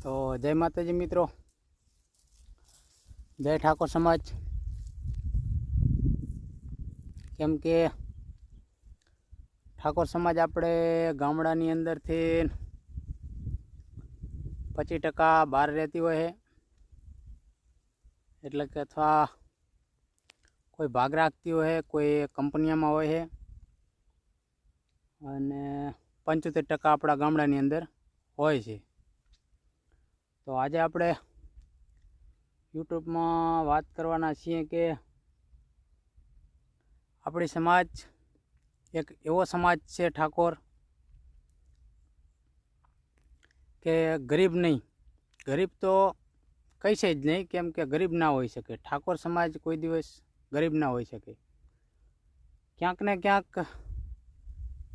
તો જય માતાજી મિત્રો, જય ઠાકોર સમાજ। કેમ કે ઠાકોર સમાજ આપણે ગામડાની અંદરથી 25% બહાર રહેતી હોય છે, એટલે કે અથવા કોઈ ભાગ રાખતી હોય, કોઈ કંપનીમાં હોય છે, અને 75% આપણા ગામડાની અંદર હોય છે। તો આજે આપણે યુટ્યુબમાં વાત કરવાના છીએ કે આપણી સમાજ એક એવો સમાજ છે ઠાકોર કે ગરીબ નહીં, ગરીબ તો કહી છે જ નહીં, કેમ કે ગરીબ ના હોઈ શકે। ઠાકોર સમાજ કોઈ દિવસ ગરીબ ના હોઈ શકે। ક્યાંક ને ક્યાંક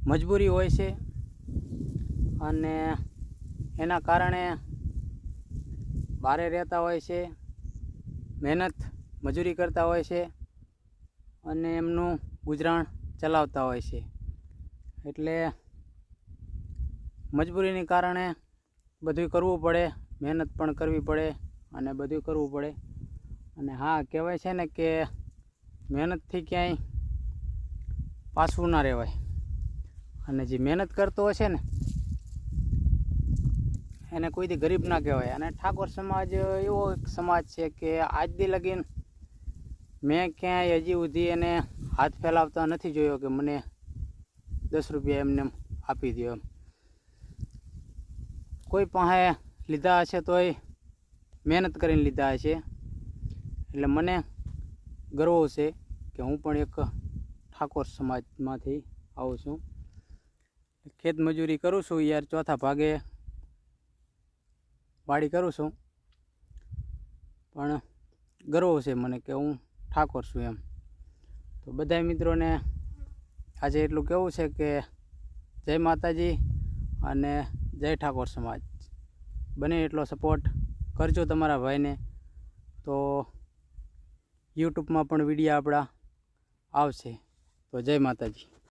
મજબૂરી હોય છે, અને એના કારણે બારે રહેતા હોય છે, મહેનત મજૂરી કરતા હોય છે, અને એમનું ગુજરાન ચલાવતા હોય છે। એટલે મજબૂરીને કારણે બધું કરવું પડે, મહેનત પણ કરવી પડે અને બધું કરવું પડે। અને હા, કહેવાય છે ને કે મહેનતથી ક્યાંય પાછું ના રહેવાય, અને જે મહેનત કરતો હશે ને એને કોઈથી ગરીબ ના કહેવાય। અને ઠાકોર સમાજ એવો એક સમાજ છે કે આજ દી લગીન મેં ક્યાંય હજી સુધી એને હાથ ફેલાવતા નથી જોયો કે મને 10 રૂપિયા એમને આપી દો એમ। કોઈ પાસે લીધા હશે તોય મહેનત કરીને લીધા હશે। એટલે મને ગર્વ છે કે હું પણ એક ઠાકોર સમાજમાંથી આવું છું। ખેત મજૂરી કરું છું યાર, ચોથા ભાગે વાડી કરું છું, પણ ગર્વ છે મને કે હું ઠાકોર છું એમ। તો બધા મિત્રોને આજે એટલું કહેવું છે કે જય માતાજી અને જય ઠાકોર સમાજ। બને એટલો સપોર્ટ કરજો તમારા ભાઈને, તો યુટ્યુબમાં પણ વિડીયો આપણા આવશે। તો જય માતાજી।